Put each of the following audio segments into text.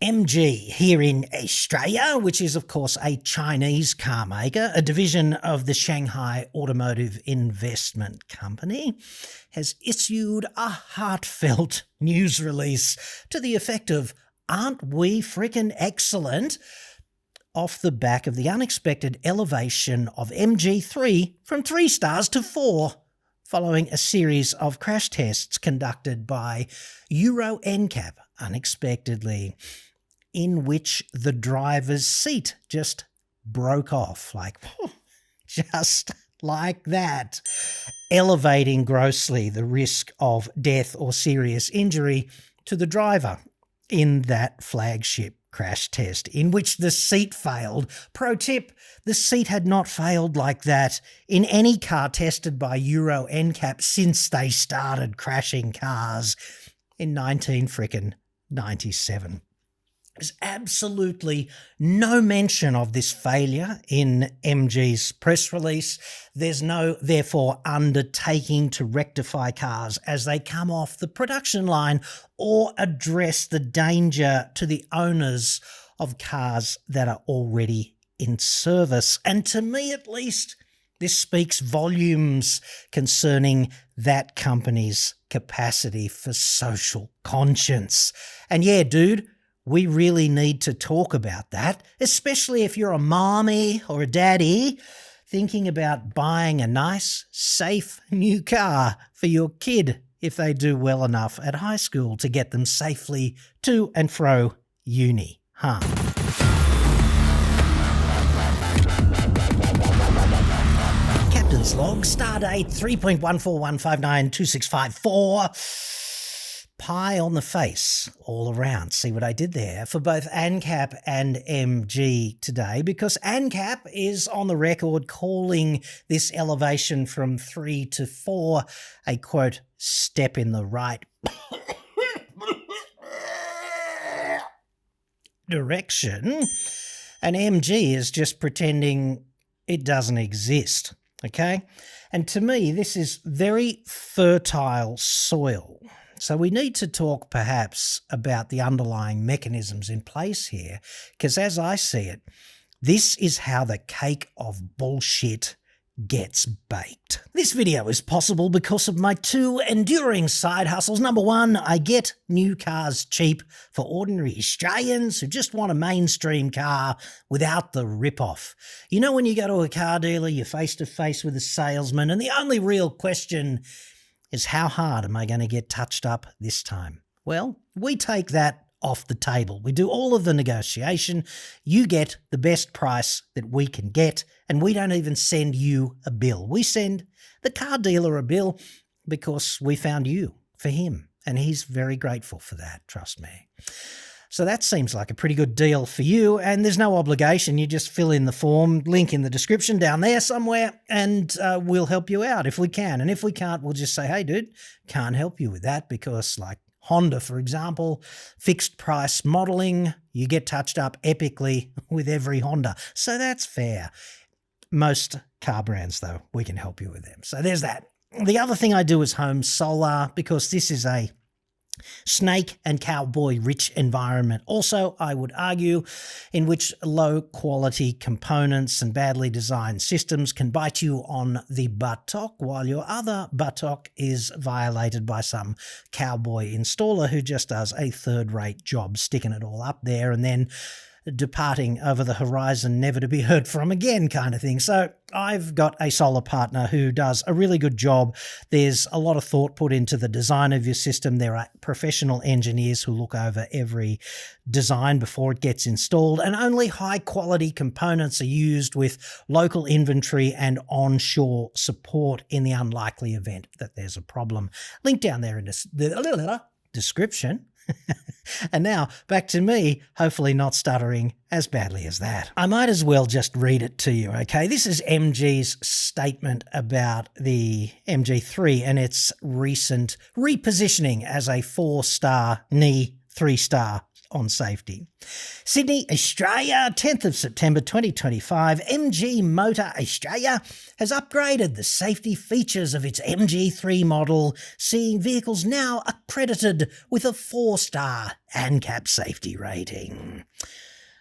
MG here in Australia, which is of course a Chinese car maker, a division of the Shanghai Automotive Investment Company, has issued a heartfelt news release to the effect of, "Aren't we frickin' excellent?" off the back of the unexpected elevation of MG3 from 3 stars to 4, following a series of crash tests conducted by Euro NCAP unexpectedly, in which the driver's seat just broke off, just like that, elevating grossly the risk of death or serious injury to the driver in that flagship crash test in which the seat failed. Pro tip, the seat had not failed like that in any car tested by Euro NCAP since they started crashing cars in 1997. There's absolutely no mention of this failure in MG's press release. There's no, therefore, undertaking to rectify cars as they come off the production line or address the danger to the owners of cars that are already in service. And to me, at least, this speaks volumes concerning that company's capacity for social conscience. And yeah, dude, we really need to talk about that, especially if you're a mommy or a daddy thinking about buying a nice, safe new car for your kid if they do well enough at high school to get them safely to and fro uni, huh? Captain's log, stardate 3.141592654. Pie on the face all around. See what I did there for both ANCAP and MG today, because ANCAP is on the record calling this elevation from 3 to 4 a, quote, step in the right direction, and MG is just pretending it doesn't exist, okay? And to me, this is very fertile soil. So we need to talk perhaps about the underlying mechanisms in place here, because as I see it, this is how the cake of bullshit gets baked. This video is possible because of my 2 enduring side hustles. Number 1, I get new cars cheap for ordinary Australians who just want a mainstream car without the rip-off. You know, when you go to a car dealer, you're face to face with a salesman, and the only real question is, how hard am I going to get touched up this time? Well, we take that off the table. We do all of the negotiation. You get the best price that we can get, and we don't even send you a bill. We send the car dealer a bill because we found you for him, and he's very grateful for that, trust me. So that seems like a pretty good deal for you, and there's no obligation. You just fill in the form, link in the description down there somewhere, and we'll help you out if we can. And if we can't, we'll just say, hey, dude, can't help you with that because, like Honda, for example, fixed price modeling, you get touched up epically with every Honda. So that's fair. Most car brands, though, we can help you with them. So there's that. The other thing I do is home solar, because this is a snake and cowboy rich environment. Also, I would argue, in which low quality components and badly designed systems can bite you on the buttock while your other buttock is violated by some cowboy installer who just does a third-rate job sticking it all up there and then departing over the horizon, never to be heard from again kind of thing. So I've got a solar partner who does a really good job. There's a lot of thought put into the design of your system. There are professional engineers who look over every design before it gets installed, and only high quality components are used with local inventory and onshore support in the unlikely event that there's a problem. Link down there in the description. And now, back to me, hopefully not stuttering as badly as that. I might as well just read it to you, okay? This is MG's statement about the MG3 and its recent repositioning as a 4-star, 3-star on safety. Sydney, Australia, 10th of September 2025, MG Motor Australia has upgraded the safety features of its MG3 model, seeing vehicles now accredited with a 4-star ANCAP safety rating.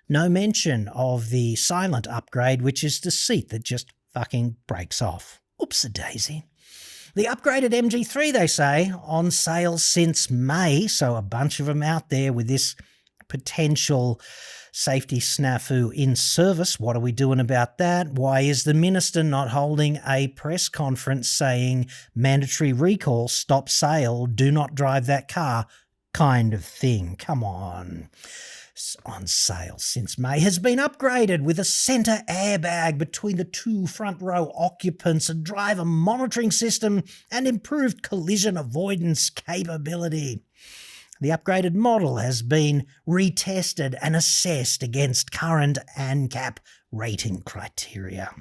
No mention of the silent upgrade, which is the seat that just fucking breaks off. Oops-a-daisy. The upgraded MG3, they say, on sale since May, so a bunch of them out there with this potential safety snafu in service. What are we doing about that? Why is the minister not holding a press conference saying mandatory recall, stop sale, do not drive that car kind of thing? Come on. On sale since May, has been upgraded with a centre airbag between the 2 front row occupants, a driver monitoring system and improved collision avoidance capability. The upgraded model has been retested and assessed against current ANCAP rating criteria.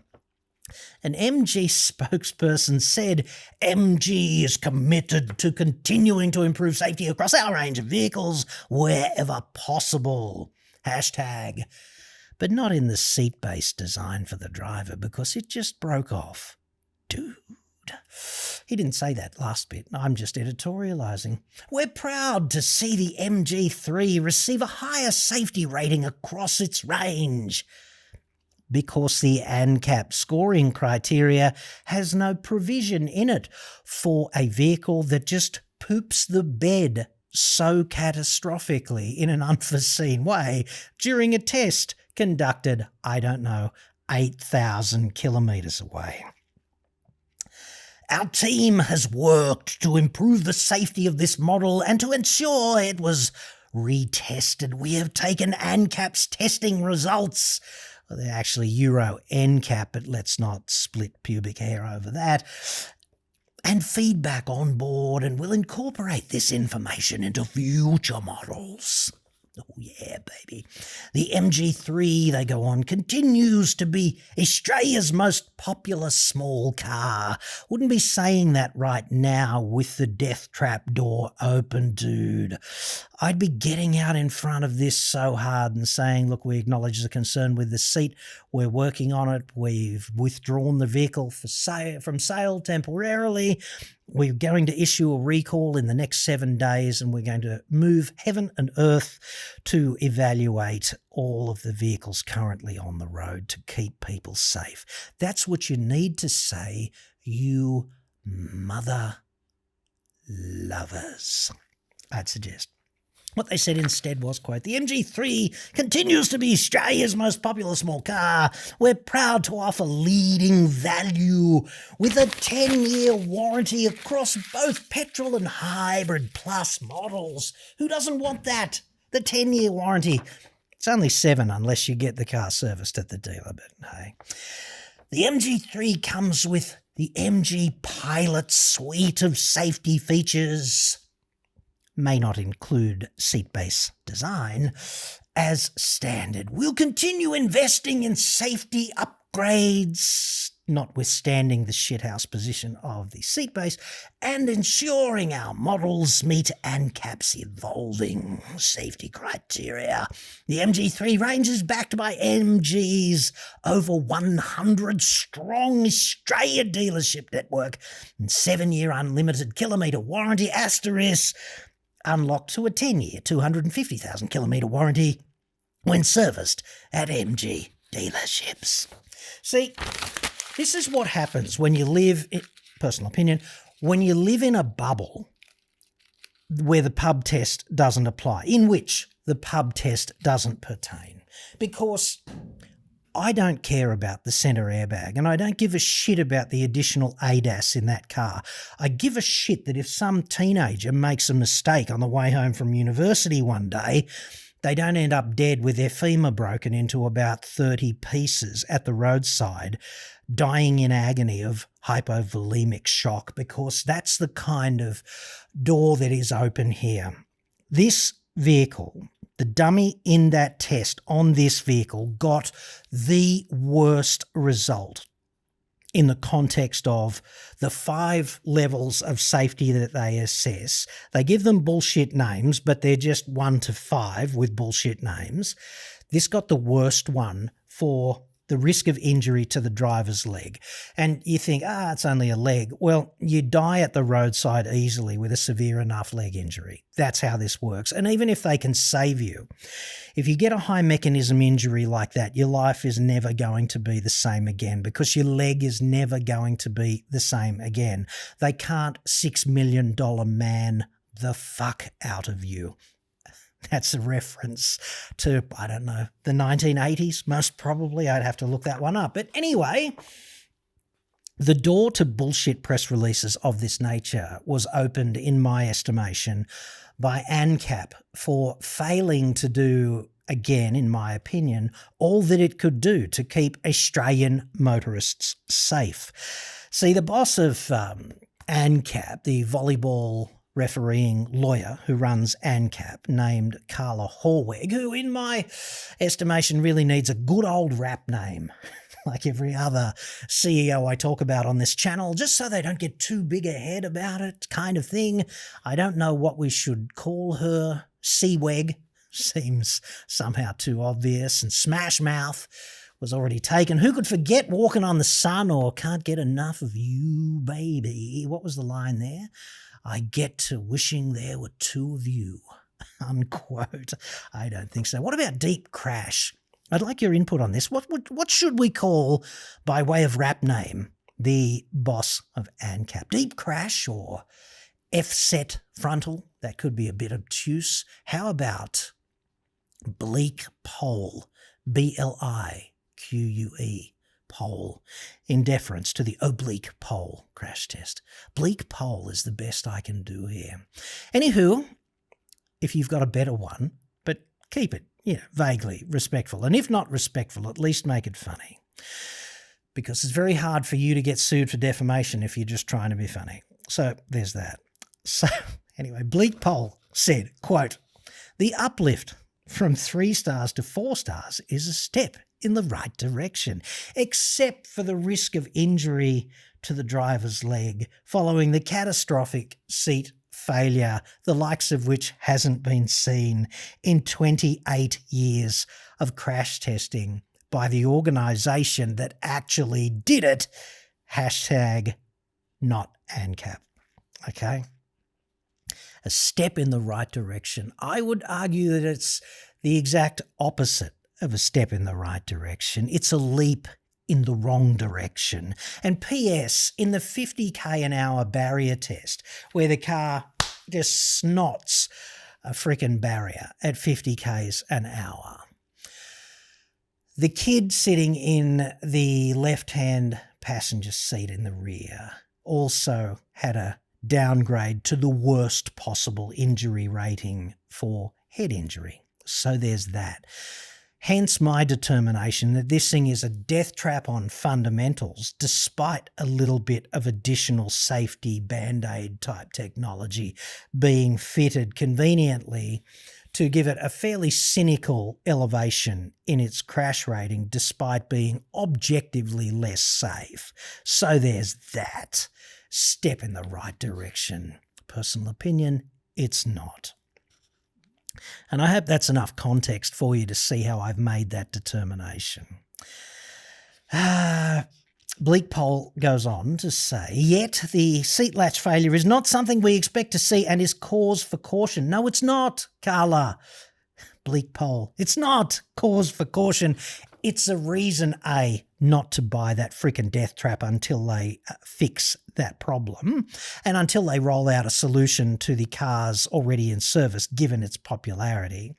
An MG spokesperson said, MG is committed to continuing to improve safety across our range of vehicles wherever possible. Hashtag. But not in the seat-based design for the driver because it just broke off. Dude. He didn't say that last bit. I'm just editorialising. We're proud to see the MG3 receive a higher safety rating across its range, because the ANCAP scoring criteria has no provision in it for a vehicle that just poops the bed so catastrophically in an unforeseen way during a test conducted, 8,000 kilometres away. Our team has worked to improve the safety of this model and to ensure it was retested. We have taken ANCAP's testing results. Well, they're actually Euro NCAP, but let's not split pubic hair over that. And feedback on board, and we'll incorporate this information into future models. Oh yeah, baby. The MG3, they go on, continues to be Australia's most popular small car. Wouldn't be saying that right now with the death trap door open, dude. I'd be getting out in front of this so hard and saying, look, we acknowledge the concern with the seat. We're working on it. We've withdrawn the vehicle from sale temporarily. We're going to issue a recall in the next 7 days, and we're going to move heaven and earth to evaluate all of the vehicles currently on the road to keep people safe. That's what you need to say, you mother lovers, I'd suggest. What they said instead was, quote, the MG3 continues to be Australia's most popular small car. We're proud to offer leading value with a 10-year warranty across both petrol and hybrid plus models. Who doesn't want that? The 10-year warranty. It's only 7 unless you get the car serviced at the dealer, but hey. The MG3 comes with the MG Pilot suite of safety features. May not include seat-based design as standard. We'll continue investing in safety upgrades, notwithstanding the shithouse position of the seat base, and ensuring our models meet ANCAP's evolving safety criteria. The MG3 range is backed by MG's over 100-strong Australia dealership network and 7-year unlimited kilometre warranty asterisk, unlocked to a 10-year, 250,000 kilometre warranty when serviced at MG dealerships. See, this is what happens when you live, personal opinion, when you live in a bubble where the pub test doesn't apply, in which the pub test doesn't pertain. Because I don't care about the centre airbag, and I don't give a shit about the additional ADAS in that car. I give a shit that if some teenager makes a mistake on the way home from university one day, they don't end up dead with their femur broken into about 30 pieces at the roadside, dying in agony of hypovolemic shock, because that's the kind of door that is open here. This vehicle, the dummy in that test on this vehicle, got the worst result in the context of the 5 levels of safety that they assess. They give them bullshit names, but they're just 1 to 5 with bullshit names. This got the worst one for the risk of injury to the driver's leg. And you think, it's only a leg. Well, you die at the roadside easily with a severe enough leg injury. That's how this works. And even if they can save you, if you get a high mechanism injury like that, your life is never going to be the same again because your leg is never going to be the same again. They can't $6 million man the fuck out of you. That's a reference to, I don't know, the 1980s, most probably. I'd have to look that one up. But anyway, the door to bullshit press releases of this nature was opened, in my estimation, by ANCAP for failing to do, again, in my opinion, all that it could do to keep Australian motorists safe. See, the boss of ANCAP, the volleyball refereeing lawyer who runs ANCAP, named Carla Horweg, who in my estimation really needs a good old rap name, like every other CEO I talk about on this channel, just so they don't get too big a head about it kind of thing. I don't know what we should call her. Seaweg seems somehow too obvious, and Smash Mouth was already taken. Who could forget Walking on the Sun or Can't Get Enough of You, Baby? What was the line there? I get to wishing there were 2 of you, unquote. I don't think so. What about Deep Crash? I'd like your input on this. What should we call, by way of rap name, the boss of ANCAP? Deep Crash or F-Set Frontal? That could be a bit obtuse. How about Bleak Pole? BLIQUE. Pole, in deference to the oblique pole crash test. Bleak pole is the best I can do here. Anywho, if you've got a better one, but keep it, vaguely respectful. And if not respectful, at least make it funny. Because it's very hard for you to get sued for defamation if you're just trying to be funny. So there's that. So anyway, Bleak Pole said, quote, "The uplift from 3 stars to 4 stars is a step in the right direction, except for the risk of injury to the driver's leg following the catastrophic seat failure, the likes of which hasn't been seen in 28 years of crash testing by the organisation that actually did it. Hashtag not ANCAP." Okay? A step in the right direction. I would argue that it's the exact opposite of a step in the right direction. It's a leap in the wrong direction. And P.S., in the 50k an hour barrier test, where the car just snots a frickin' barrier at 50k's an hour, the kid sitting in the left-hand passenger seat in the rear also had a downgrade to the worst possible injury rating for head injury. So there's that. Hence my determination that this thing is a death trap on fundamentals, despite a little bit of additional safety Band-Aid type technology being fitted conveniently to give it a fairly cynical elevation in its crash rating, despite being objectively less safe. So there's that. Step in the right direction. Personal opinion, it's not. And I hope that's enough context for you to see how I've made that determination. Bleak Pole goes on to say, yet the seat latch failure is not something we expect to see and is cause for caution. No, it's not, Carla. Bleak Pole. It's not cause for caution. It's a reason, A, not to buy that freaking death trap until they fix that problem and until they roll out a solution to the cars already in service, given its popularity.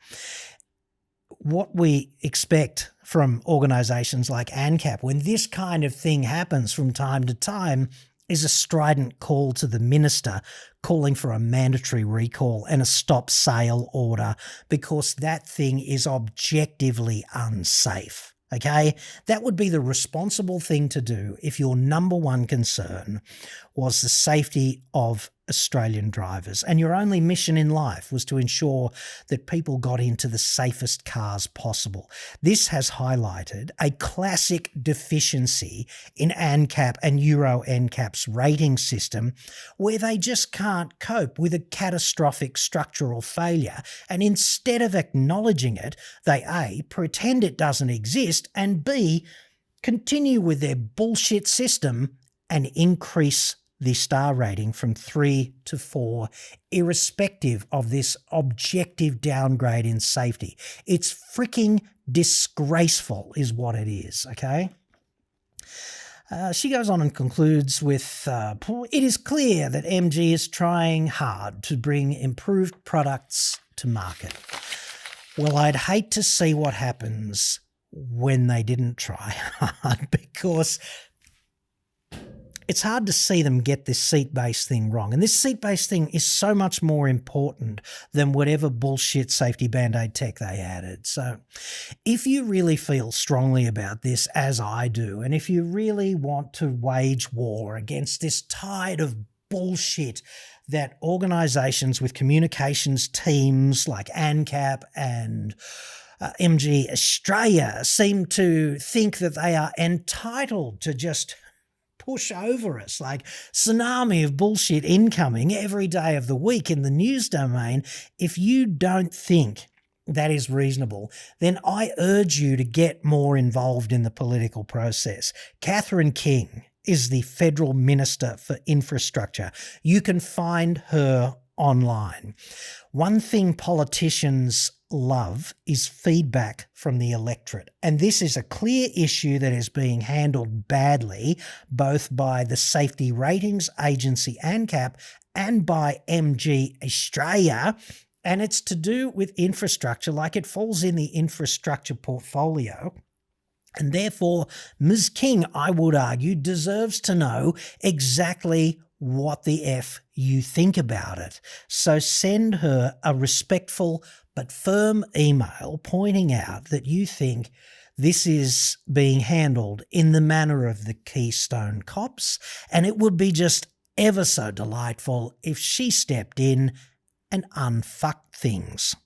What we expect from organisations like ANCAP when this kind of thing happens from time to time is a strident call to the minister calling for a mandatory recall and a stop sale order because that thing is objectively unsafe. Okay, that would be the responsible thing to do if your number one concern was the safety of Australian drivers, and your only mission in life was to ensure that people got into the safest cars possible. This has highlighted a classic deficiency in ANCAP and Euro NCAP's rating system, where they just can't cope with a catastrophic structural failure, and instead of acknowledging it, they A, pretend it doesn't exist, and B, continue with their bullshit system and increase the star rating from 3 to 4, irrespective of this objective downgrade in safety. It's freaking disgraceful is what it is, okay? She goes on and concludes with, it is clear that MG is trying hard to bring improved products to market. Well, I'd hate to see what happens when they didn't try hard, because it's hard to see them get this seat-based thing wrong. And this seat-based thing is so much more important than whatever bullshit safety Band-Aid tech they added. So if you really feel strongly about this, as I do, and if you really want to wage war against this tide of bullshit that organisations with communications teams like ANCAP and MG Australia seem to think that they are entitled to just push over us like tsunami of bullshit incoming every day of the week in the news domain, if you don't think that is reasonable, then I urge you to get more involved in the political process. Catherine King is the Federal Minister for Infrastructure. You can find her online. One thing politicians love is feedback from the electorate, and this is a clear issue that is being handled badly both by the safety ratings agency ANCAP and by MG Australia, and it's to do with infrastructure, like it falls in the infrastructure portfolio. And therefore, Ms. King, I would argue, deserves to know exactly what the F you think about it. So send her a respectful but firm email pointing out that you think this is being handled in the manner of the Keystone Cops, and it would be just ever so delightful if she stepped in and unfucked things.